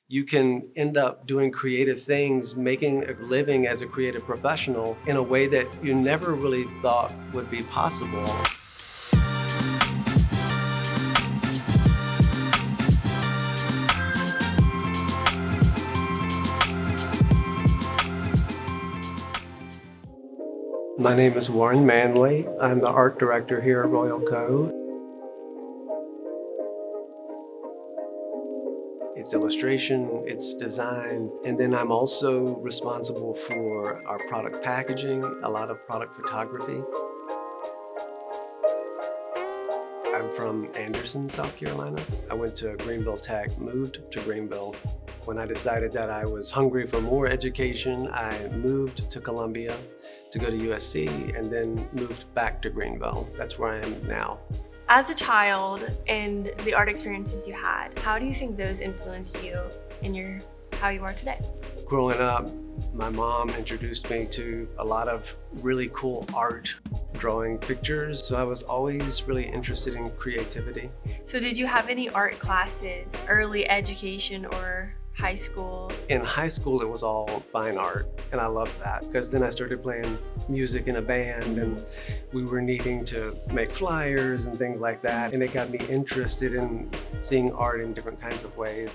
You can end up doing creative things, making a living as a creative professional in a way that you never really thought would be possible. My name is Warren Manley. I'm the art director here at Roylco. It's illustration, it's design, and then I'm also responsible for our product packaging, a lot of product photography. I'm from Anderson, South Carolina. I went to Greenville Tech, moved to Greenville. When I decided that I was hungry for more education, I moved to Columbia to go to USC and then moved back to Greenville. That's where I am now. As a child and the art experiences you had, how do you think those influenced you in how you are today? Growing up, my mom introduced me to a lot of really cool art, drawing pictures. So I was always really interested in creativity. So did you have any art classes, early education or high school? In high school, it was all fine art, and I loved that because then I started playing music in a band and we were needing to make flyers and things like that, and it got me interested in seeing art in different kinds of ways.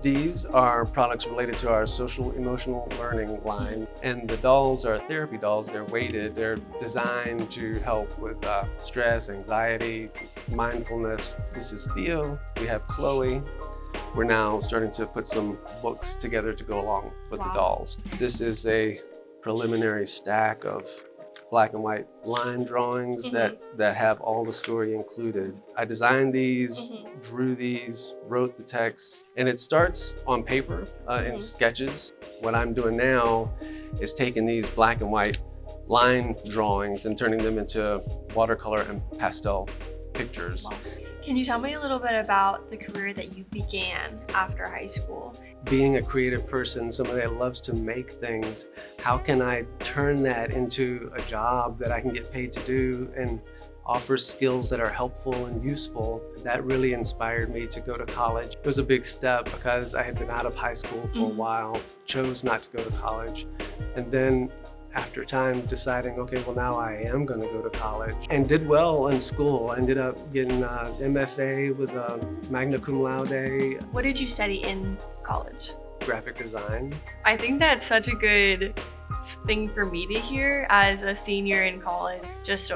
These are products related to our social emotional learning line, and the dolls are therapy dolls. They're weighted. They're designed to help with stress, anxiety, mindfulness. This is Theo. We have Chloe. We're now starting to put some books together to go along with the dolls. This is a preliminary stack of black and white line drawings that have all the story included. I designed these, drew these, wrote the text, and it starts on paper in sketches. What I'm doing now is taking these black and white line drawings and turning them into watercolor and pastel pictures. Wow. Can you tell me a little bit about the career that you began after high school? Being a creative person, somebody that loves to make things, how can I turn that into a job that I can get paid to do and offer skills that are helpful and useful? That really inspired me to go to college. It was a big step because I had been out of high school for a while, chose not to go to college, and then after time deciding, okay, well now I am going to go to college, and did well in school. I ended up getting an MFA with a magna cum laude. What did you study in college? Graphic design. I think that's such a good thing for me to hear as a senior in college, just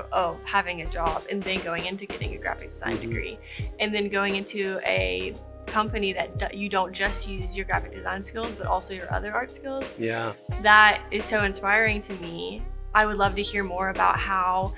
having a job and then going into getting a graphic design degree and then going into a company that you don't just use your graphic design skills but also your other art skills. Yeah. That is so inspiring to me. I would love to hear more about how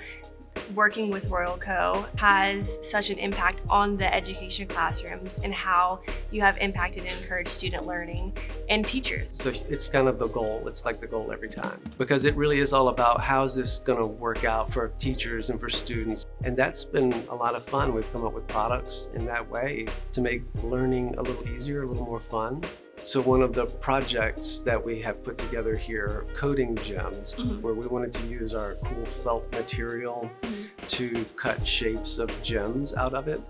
working with Roylco has such an impact on the education classrooms and how you have impacted and encouraged student learning and teachers. So it's kind of the goal. It's like the goal every time, because it really is all about how is this going to work out for teachers and for students. And that's been a lot of fun. We've come up with products in that way to make learning a little easier, a little more fun. So one of the projects that we have put together here, coding gems, where we wanted to use our cool felt material to cut shapes of gems out of it.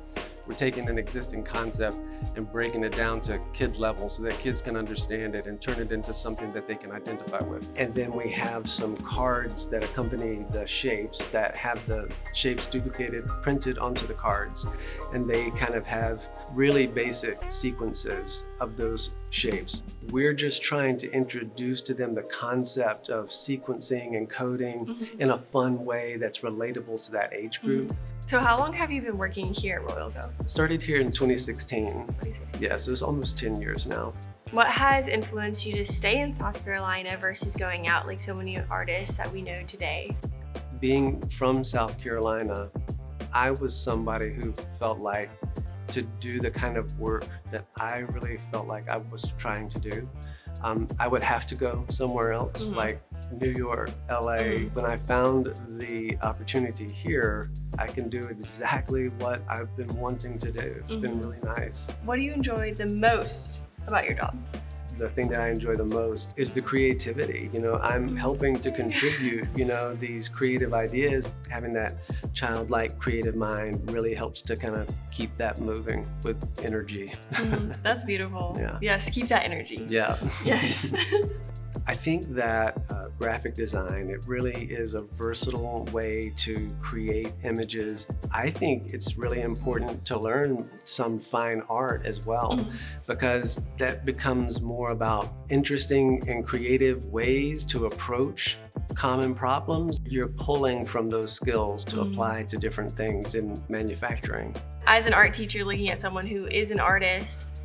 We're taking an existing concept and breaking it down to kid level so that kids can understand it and turn it into something that they can identify with. And then we have some cards that accompany the shapes that have the shapes duplicated, printed onto the cards. And they kind of have really basic sequences of those shapes. We're just trying to introduce to them the concept of sequencing and coding in a fun way that's relatable to that age group. So how long have you been working here at Roylco? Started here in 2016. Yeah, so it's almost 10 years now. What has influenced you to stay in South Carolina versus going out like so many artists that we know today? Being from South Carolina, I was somebody who felt like to do the kind of work that I really felt like I was trying to do, I would have to go somewhere else, like New York, LA. When I found the opportunity here, I can do exactly what I've been wanting to do. It's been really nice. What do you enjoy the most about your job? the thing that I enjoy the most is the creativity. You know, I'm helping to contribute, you know, these creative ideas. Having that childlike creative mind really helps to kind of keep that moving with energy. That's beautiful. Yeah. Yes, keep that energy. Yeah. Yes. I think that graphic design, it really is a versatile way to create images. I think it's really important to learn some fine art as well, because that becomes more about interesting and creative ways to approach common problems. You're pulling from those skills to apply to different things in manufacturing. As an art teacher looking at someone who is an artist,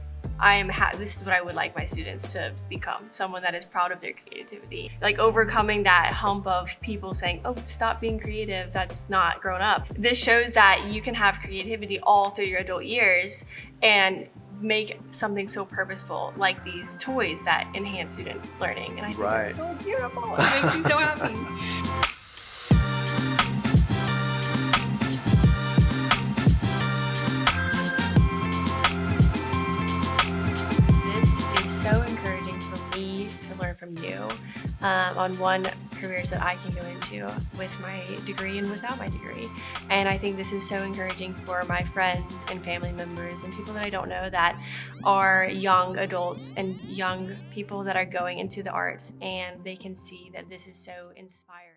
this is what I would like my students to become, someone that is proud of their creativity. Like overcoming that hump of people saying, oh, stop being creative, that's not grown up. This shows that you can have creativity all through your adult years and make something so purposeful like these toys that enhance student learning. And I think that's so beautiful. It makes me so happy. So encouraging for me to learn from you on careers that I can go into with my degree and without my degree. And I think this is so encouraging for my friends and family members and people that I don't know that are young adults and young people that are going into the arts, and they can see that this is so inspiring.